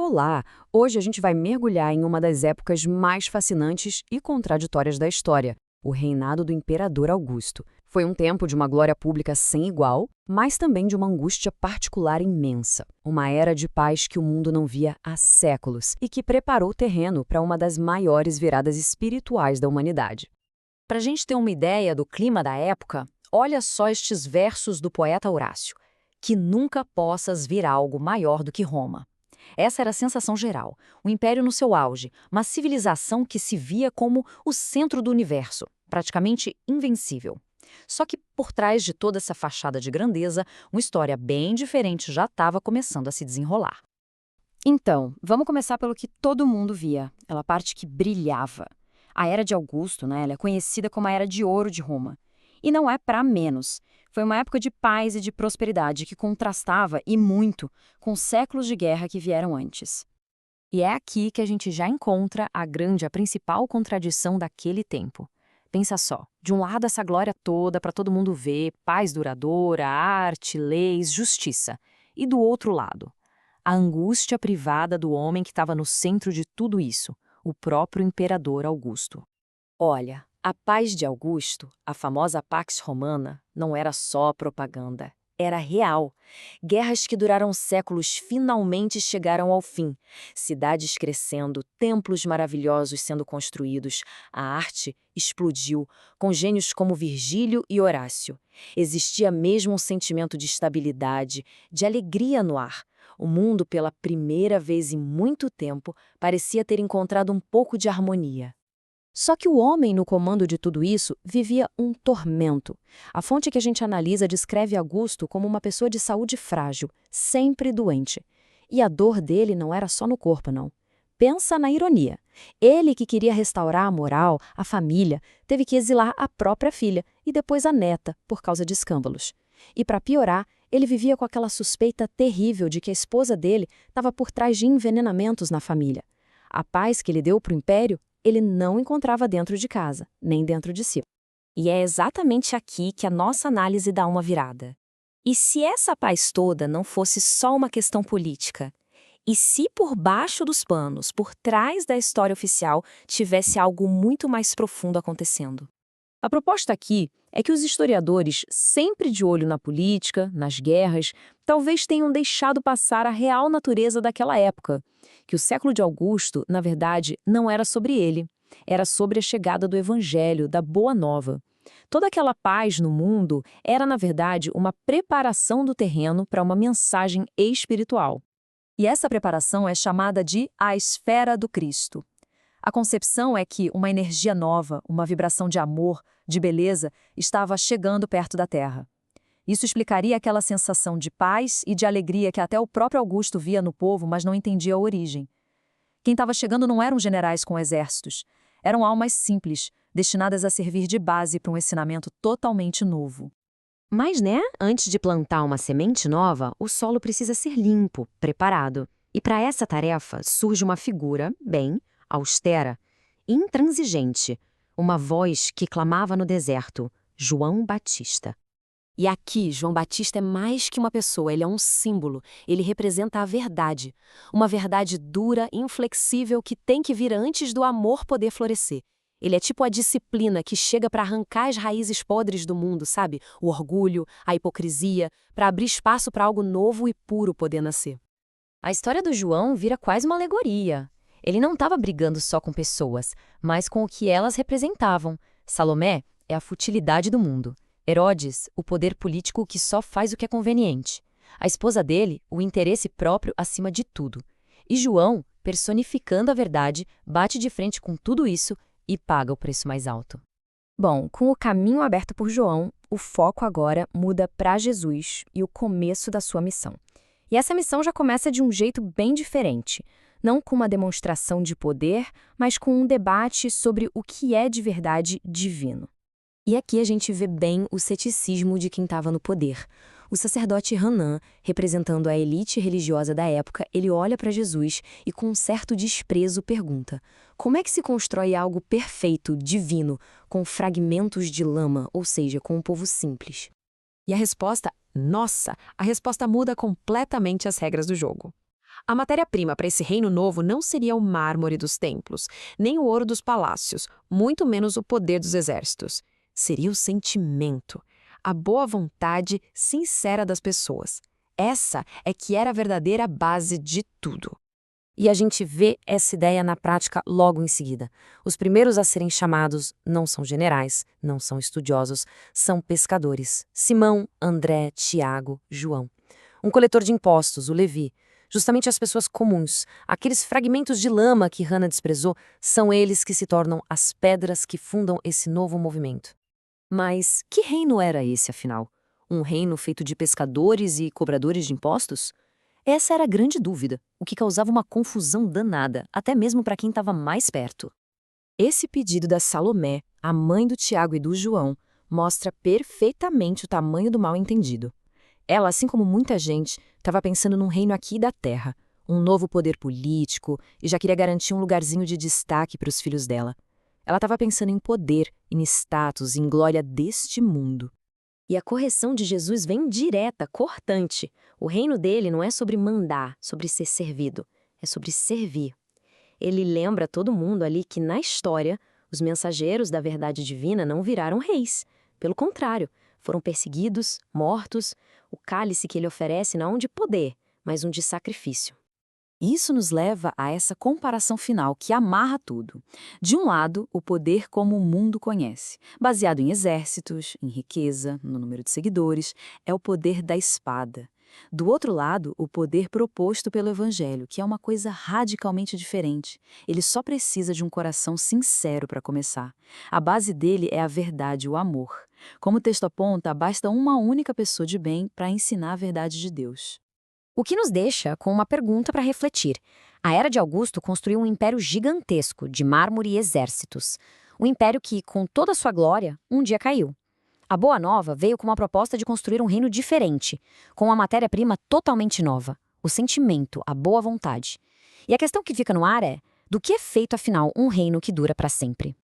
Olá! Hoje a gente vai mergulhar em uma das épocas mais fascinantes e contraditórias da história, o reinado do Imperador Augusto. Foi um tempo de uma glória pública sem igual, mas também de uma angústia particular imensa. Uma era de paz que o mundo não via há séculos e que preparou o terreno para uma das maiores viradas espirituais da humanidade. Para a gente ter uma ideia do clima da época, olha só estes versos do poeta Horácio: que nunca possas vir algo maior do que Roma. Essa era a sensação geral, o império no seu auge, uma civilização que se via como o centro do universo, praticamente invencível. Só que por trás de toda essa fachada de grandeza, uma história bem diferente já estava começando a se desenrolar. Então, vamos começar pelo que todo mundo via, aquela parte que brilhava. A Era de Augusto, né, ela é conhecida como a Era de Ouro de Roma. E não é para menos. Foi uma época de paz e de prosperidade que contrastava, e muito, com os séculos de guerra que vieram antes. E é aqui que a gente já encontra a principal contradição daquele tempo. Pensa só, de um lado essa glória toda para todo mundo ver, paz duradoura, arte, leis, justiça. E do outro lado, a angústia privada do homem que estava no centro de tudo isso, o próprio imperador Augusto. Olha, a paz de Augusto, a famosa Pax Romana, não era só propaganda, era real. Guerras que duraram séculos finalmente chegaram ao fim. Cidades crescendo, templos maravilhosos sendo construídos, a arte explodiu, com gênios como Virgílio e Horácio. Existia mesmo um sentimento de estabilidade, de alegria no ar. O mundo, pela primeira vez em muito tempo, parecia ter encontrado um pouco de harmonia. Só que o homem no comando de tudo isso vivia um tormento. A fonte que a gente analisa descreve Augusto como uma pessoa de saúde frágil, sempre doente. E a dor dele não era só no corpo, não. Pensa na ironia. Ele que queria restaurar a moral, a família, teve que exilar a própria filha e depois a neta, por causa de escândalos. E para piorar, ele vivia com aquela suspeita terrível de que a esposa dele estava por trás de envenenamentos na família. A paz que ele deu para o império ele não encontrava dentro de casa, nem dentro de si. E é exatamente aqui que a nossa análise dá uma virada. E se essa paz toda não fosse só uma questão política? E se por baixo dos panos, por trás da história oficial, tivesse algo muito mais profundo acontecendo? A proposta aqui é que os historiadores, sempre de olho na política, nas guerras, talvez tenham deixado passar a real natureza daquela época, que o século de Augusto, na verdade, não era sobre ele, era sobre a chegada do Evangelho, da Boa Nova. Toda aquela paz no mundo era, na verdade, uma preparação do terreno para uma mensagem espiritual. E essa preparação é chamada de a esfera do Cristo. A concepção é que uma energia nova, uma vibração de amor, de beleza, estava chegando perto da Terra. Isso explicaria aquela sensação de paz e de alegria que até o próprio Augusto via no povo, mas não entendia a origem. Quem estava chegando não eram generais com exércitos, eram almas simples, destinadas a servir de base para um ensinamento totalmente novo. Mas, antes de plantar uma semente nova, o solo precisa ser limpo, preparado. E para essa tarefa surge uma figura, bem, austera, intransigente, uma voz que clamava no deserto, João Batista. E aqui, João Batista é mais que uma pessoa, ele é um símbolo, ele representa a verdade. Uma verdade dura, inflexível, que tem que vir antes do amor poder florescer. Ele é tipo a disciplina que chega para arrancar as raízes podres do mundo, sabe? O orgulho, a hipocrisia, para abrir espaço para algo novo e puro poder nascer. A história do João vira quase uma alegoria. Ele não estava brigando só com pessoas, mas com o que elas representavam. Salomé é a futilidade do mundo. Herodes, o poder político que só faz o que é conveniente. A esposa dele, o interesse próprio acima de tudo. E João, personificando a verdade, bate de frente com tudo isso e paga o preço mais alto. Bom, com o caminho aberto por João, o foco agora muda para Jesus e o começo da sua missão. E essa missão já começa de um jeito bem diferente. Não com uma demonstração de poder, mas com um debate sobre o que é de verdade divino. E aqui a gente vê bem o ceticismo de quem estava no poder. O sacerdote Hanã, representando a elite religiosa da época, ele olha para Jesus e com um certo desprezo pergunta: como é que se constrói algo perfeito, divino, com fragmentos de lama, ou seja, com um povo simples? E a resposta, a resposta muda completamente as regras do jogo. A matéria-prima para esse reino novo não seria o mármore dos templos, nem o ouro dos palácios, muito menos o poder dos exércitos. Seria o sentimento, a boa vontade sincera das pessoas. Essa é que era a verdadeira base de tudo. E a gente vê essa ideia na prática logo em seguida. Os primeiros a serem chamados não são generais, não são estudiosos, são pescadores. Simão, André, Tiago, João. Um coletor de impostos, o Levi. Justamente as pessoas comuns, aqueles fragmentos de lama que Hannah desprezou, são eles que se tornam as pedras que fundam esse novo movimento. Mas que reino era esse, afinal? Um reino feito de pescadores e cobradores de impostos? Essa era a grande dúvida, o que causava uma confusão danada, até mesmo para quem estava mais perto. Esse pedido da Salomé, a mãe do Tiago e do João, mostra perfeitamente o tamanho do mal-entendido. Ela, assim como muita gente, estava pensando num reino aqui da terra, um novo poder político, e já queria garantir um lugarzinho de destaque para os filhos dela. Ela estava pensando em poder, em status, em glória deste mundo. E a correção de Jesus vem direta, cortante. O reino dele não é sobre mandar, sobre ser servido, é sobre servir. Ele lembra todo mundo ali que, na história, os mensageiros da verdade divina não viraram reis. Pelo contrário, foram perseguidos, mortos. O cálice que ele oferece não é um de poder, mas um de sacrifício. Isso nos leva a essa comparação final que amarra tudo. De um lado, o poder como o mundo conhece, baseado em exércitos, em riqueza, no número de seguidores, é o poder da espada. Do outro lado, o poder proposto pelo Evangelho, que é uma coisa radicalmente diferente. Ele só precisa de um coração sincero para começar. A base dele é a verdade, o amor. Como o texto aponta, basta uma única pessoa de bem para ensinar a verdade de Deus. O que nos deixa com uma pergunta para refletir. A Era de Augusto construiu um império gigantesco de mármore e exércitos. Um império que, com toda a sua glória, um dia caiu. A Boa Nova veio com uma proposta de construir um reino diferente, com uma matéria-prima totalmente nova, o sentimento, a boa vontade. E a questão que fica no ar é, do que é feito, afinal, um reino que dura para sempre?